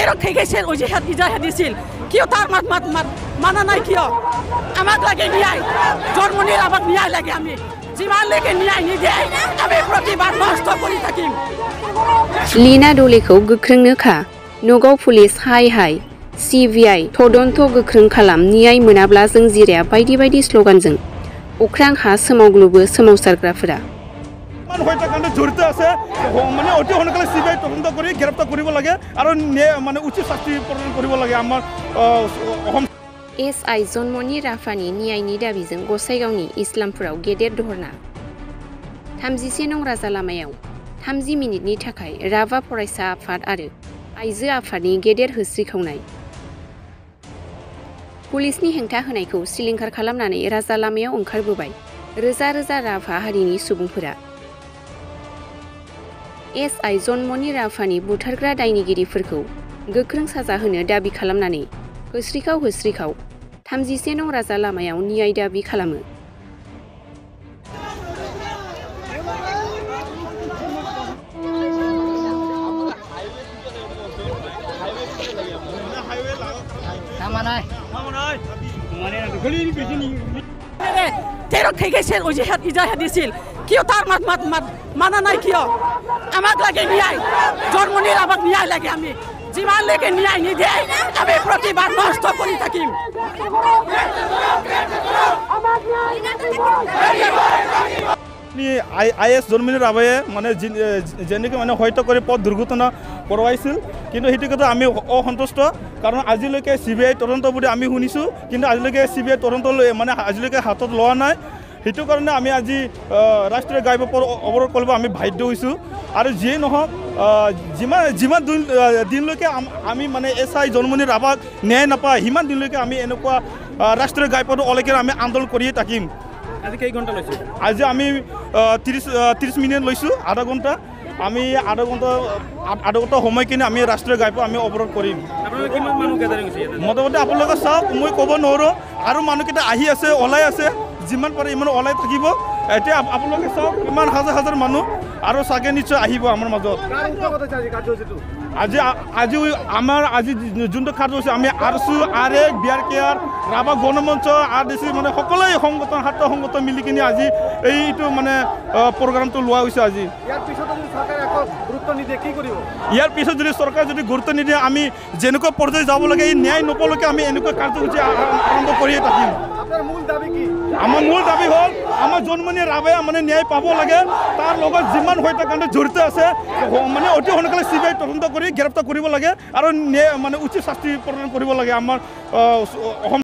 তেৰক ঠিক গৈছিল অজিহাত ইজাহাত দিছিল কিয় তাৰ মাত মানা নাই কিয় আমাক লাগে ন্যায় জন্মনিৰ আমাক ন্যায় লাগে আমি যিমানলৈকে ন্যায় নিদিয়ে আমি প্ৰতিবাদ নষ্ট কৰি থাকিম लीना डलेखौ गोख्रोंनो खा नगाव पुलिस हाय CBI तदन्त गोख्रों खालाम न्याय मोनाब्ला जों जिराया बायदि बायदि स्लगानजों अख्रां हा सोमावग्लुबो सोमावसारग्राफोरा হত্যাকাণ্ডে জড়িত আছে মানে অতি সোনকালে CBI তদন্ত কৰি গ্ৰেপ্তাৰ কৰিব লাগে আৰু মানে উচিত শাস্তি প্ৰদান কৰিব লাগে আমাৰ অসম SI जन्मनि राफानि न्यायनि दाबिजों गसाइगावनि इस्लामपुराव गेदेर धरना 31 नं राजा लामायाव 30 मिनिटनि थाखाय राभा फरायसा आफाद आरो आइजो आफादनि गेदेर होस्रिखावनाय पुलिसनि हेंथा होनायखौ सिलिंखार खालामनानै राजा लामायाव ओंखारबोबाय रोजा रोजा राभा हारिनि सुबुंफोरा SI जन्मनि राभानि बुथारग्रा दायनिगिरिफोरखौ गोख्रों साजा होनो दाबि खालामनानै होस्रिखाव 31 नं राजा लामायाव न्याय दाबि खालामो তেৰক ঠিক গৈছিল অজিহাত ইজাহাত দিছিল কিয় তাৰ মাত মানা নাই কিয় আমাক লাগে ন্যায় জন্মনিৰ আমাক ন্যায় লাগে আমি যিমানলৈকে ন্যায় নিদিয়ে আমি প্ৰতিবাদ নষ্ট কৰি থাকিম IS জন্মনিৰ ৰাভায়ে মানে যেনেকৈ মানে হত্যা কৰি পথ দুৰ্ঘটনা কৰোৱাইছিল কিন্তু সেইটো কথা আমি অসন্তুষ্ট কাৰণ আজিলৈকে CBI তদন্ত বুলি আমি শুনিছোঁ কিন্তু আজিলৈকে CBI তদন্ত মানে আজিলৈকে হাতত লোৱা নাই সেইটো কাৰণে আমি আজি ৰাষ্ট্ৰীয় ঘাইপথ অৱৰোধ কৰিব আমি বাধ্য হৈছোঁ আৰু যিয়েই নহওক যিমান দিনলৈকে আমি মানে SI জন্মনিৰ ৰাভাক ন্যায় নাপায় সিমান দিনলৈকে আমি এনেকুৱা ৰাষ্ট্ৰীয় ঘাইপথ ওলাইকে আমি আন্দোলন কৰিয়ে থাকিম আজি কেই ঘণ্টা লৈছে আজি আমি 30 মিনিট লৈছোঁ আধা ঘণ্টা আমি আধা ঘণ্টা সময় কিনে আমি ৰাষ্ট্ৰীয় ঘাইপথ আমি অৱৰোধ কৰিম মোটামুটি আপোনালোকে চাওক মই ক'ব নোৱাৰোঁ আৰু মানুহকেইটা আহি আছে ওলাই আছে যিমান পাৰে ইমান ওলাই থাকিব এতিয়া আপোনালোকে চাওক ইমান হাজাৰ মানুহ আৰু চাগে নিশ্চয় আহিব আমাৰ মাজত আজি আমাৰ আজি যোনটো কাৰ্যসূচী আমি আৰচু আৰেক BRKR ৰাভা গণমঞ্চ RDC মানে সকলোৱে সংগঠন হাত সংগঠন মিলি কিনে আজি এইটো মানে প্ৰগ্ৰামটো লোৱা হৈছে আজি ইয়াৰ পিছত যদি চৰকাৰে যদি গুৰুত্ব নিদিয়ে আমি যেনেকুৱা পৰ্যায় যাব লাগে এই ন্যায় নোপোৱালৈকে আমি এনেকুৱা কাৰ্যসূচী আৰম্ভ কৰিয়ে থাকিম আমাৰ মূল দাবী হ'ল আমাৰ জন্মনি ৰাভাই মানে ন্যায় পাব লাগে তাৰ লগত যিমান হত্যাকাণ্ডে জড়িত আছে মানে অতি সোনকালে CBI তদন্ত কৰি গ্ৰেপ্তাৰ কৰিব লাগে আৰু মানে উচিত শাস্তি প্ৰদান কৰিব লাগে আমাৰ অসম